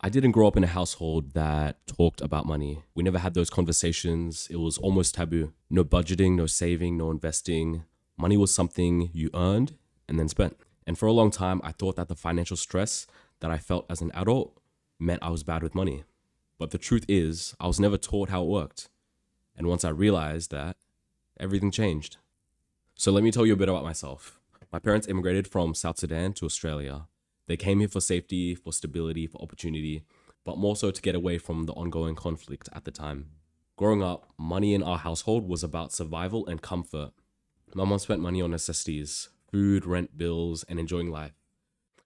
I didn't grow up in a household that talked about money. We never had those conversations. It was almost taboo. No budgeting, no saving, no investing. Money was something you earned and then spent. And for a long time, I thought that the financial stress that I felt as an adult meant I was bad with money. But the truth is, I was never taught how it worked. And once I realized that, everything changed. So let me tell you a bit about myself. My parents immigrated from South Sudan to Australia. They came here for safety, for stability, for opportunity, but more so to get away from the ongoing conflict at the time. Growing up, money in our household was about survival and comfort. My mom spent money on necessities, food, rent, bills, and enjoying life.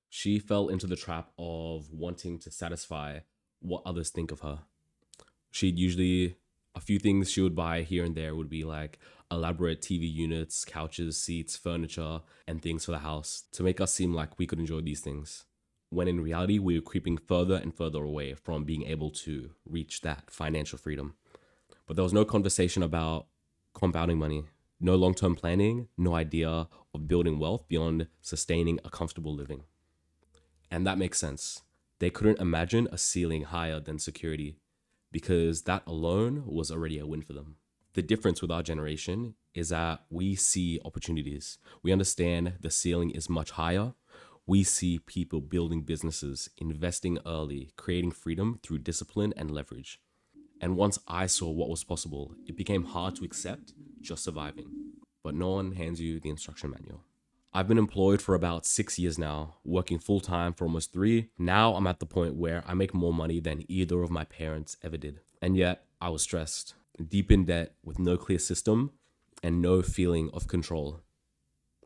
She fell into the trap of wanting to satisfy what others think of her. She'd usually, a few things she would buy here and there would be like elaborate TV units, couches, seats, furniture, and things for the house to make us seem like we could enjoy these things. When in reality, we were creeping further and further away from being able to reach that financial freedom. But there was no conversation about compounding money, no long term planning, no idea of building wealth beyond sustaining a comfortable living. And that makes sense. They couldn't imagine a ceiling higher than security because that alone was already a win for them. The difference with our generation is that we see opportunities. We understand the ceiling is much higher. We see people building businesses, investing early, creating freedom through discipline and leverage. And once I saw what was possible, it became hard to accept just surviving. But no one hands you the instruction manual. I've been employed for about 6 years now, working full time for almost three. Now I'm at the point where I make more money than either of my parents ever did. And yet I was stressed, deep in debt with no clear system and no feeling of control.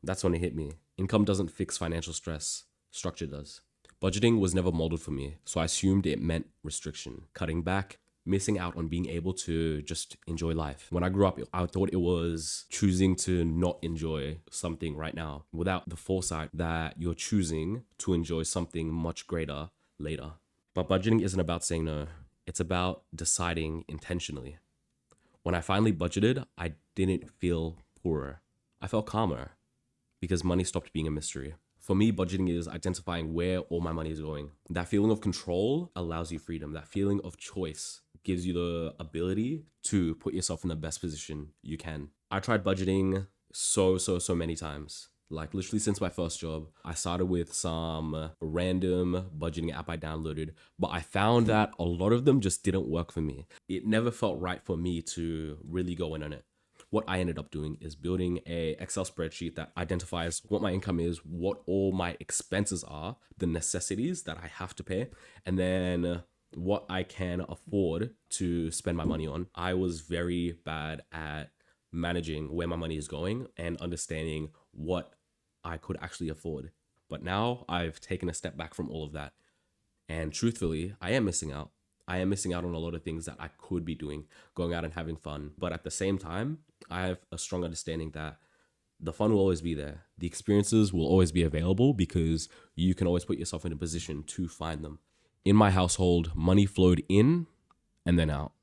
That's when it hit me. Income doesn't fix financial stress, structure does. Budgeting was never modeled for me, so I assumed it meant restriction, cutting back, missing out on being able to just enjoy life. When I grew up, I thought it was choosing to not enjoy something right now without the foresight that you're choosing to enjoy something much greater later. But budgeting isn't about saying no, it's about deciding intentionally. When I finally budgeted, I didn't feel poorer. I felt calmer because money stopped being a mystery. For me, budgeting is identifying where all my money is going. That feeling of control allows you freedom. That feeling of choice gives you the ability to put yourself in the best position you can. I tried budgeting so many times. Like literally since my first job, I started with some random budgeting app I downloaded, but I found that a lot of them just didn't work for me. It never felt right for me to really go in on it. What I ended up doing is building a Excel spreadsheet that identifies what my income is, what all my expenses are, the necessities that I have to pay, and then what I can afford to spend my money on. I was very bad at managing where my money is going and understanding what I could actually afford. But now I've taken a step back from all of that. And truthfully, I am missing out. I am missing out on a lot of things that I could be doing, going out and having fun. But at the same time, I have a strong understanding that the fun will always be there. The experiences will always be available because you can always put yourself in a position to find them. In my household, money flowed in and then out.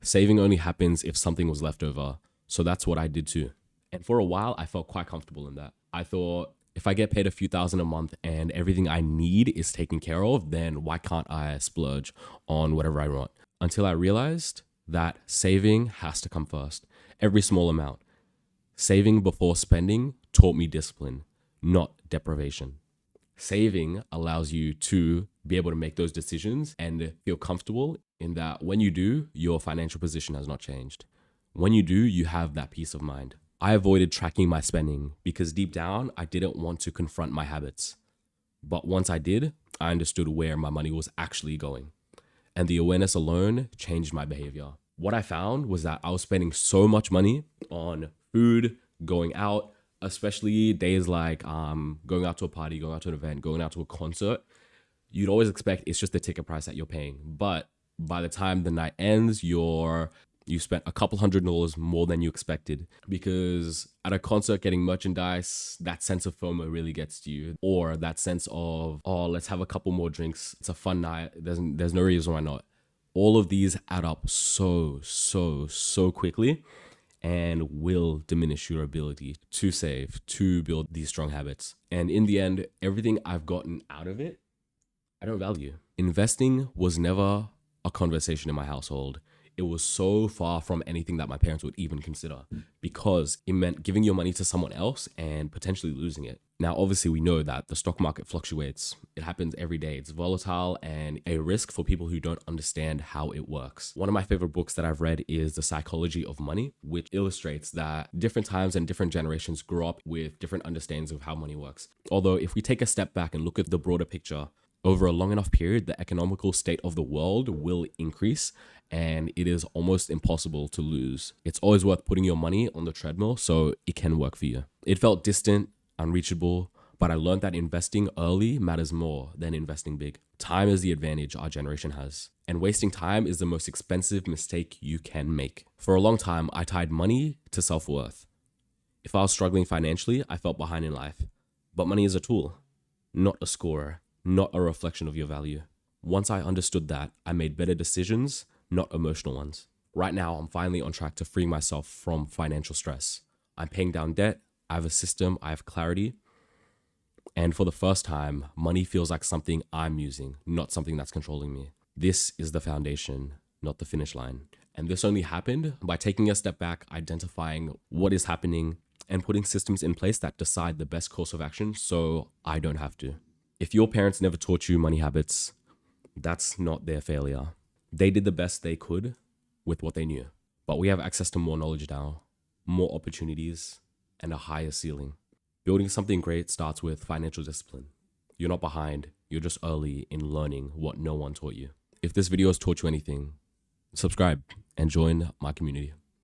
Saving only happens if something was left over. So that's what I did too. And for a while, I felt quite comfortable in that. I thought, if I get paid a few thousand a month and everything I need is taken care of, then why can't I splurge on whatever I want? Until I realized that saving has to come first. Every small amount. Saving before spending taught me discipline, not deprivation. Saving allows you to be able to make those decisions and feel comfortable in that when you do, your financial position has not changed. When you do, you have that peace of mind. I avoided tracking my spending because deep down, I didn't want to confront my habits. But once I did, I understood where my money was actually going. And the awareness alone changed my behavior. What I found was that I was spending so much money on food, going out, especially days like going out to a party, going out to an event, going out to a concert. You'd always expect it's just the ticket price that you're paying. But by the time the night ends, you spent a couple $100 more than you expected because at a concert getting merchandise, that sense of FOMO really gets to you. Or that sense of, oh, let's have a couple more drinks. It's a fun night. There's no reason why not. All of these add up so quickly and will diminish your ability to save, to build these strong habits. And in the end, everything I've gotten out of it, I don't value. Investing was never a conversation in my household. It was so far from anything that my parents would even consider because it meant giving your money to someone else and potentially losing it. Now, obviously, we know that the stock market fluctuates. It happens every day. It's volatile and a risk for people who don't understand how it works. One of my favorite books that I've read is The Psychology of Money, which illustrates that different times and different generations grow up with different understandings of how money works. Although, if we take a step back and look at the broader picture, over a long enough period, the economical state of the world will increase and it is almost impossible to lose. It's always worth putting your money on the treadmill so it can work for you. It felt distant, unreachable, but I learned that investing early matters more than investing big. Time is the advantage our generation has, and wasting time is the most expensive mistake you can make. For a long time, I tied money to self-worth. If I was struggling financially, I felt behind in life. But money is a tool, not a scorer, not a reflection of your value. Once I understood that, I made better decisions, not emotional ones. Right now, I'm finally on track to freeing myself from financial stress. I'm paying down debt, I have a system, I have clarity. And for the first time, money feels like something I'm using, not something that's controlling me. This is the foundation, not the finish line. And this only happened by taking a step back, identifying what is happening, and putting systems in place that decide the best course of action so I don't have to. If your parents never taught you money habits, that's not their failure. They did the best they could with what they knew. But we have access to more knowledge now, more opportunities, and a higher ceiling. Building something great starts with financial discipline. You're not behind, you're just early in learning what no one taught you. If this video has taught you anything, subscribe and join my community.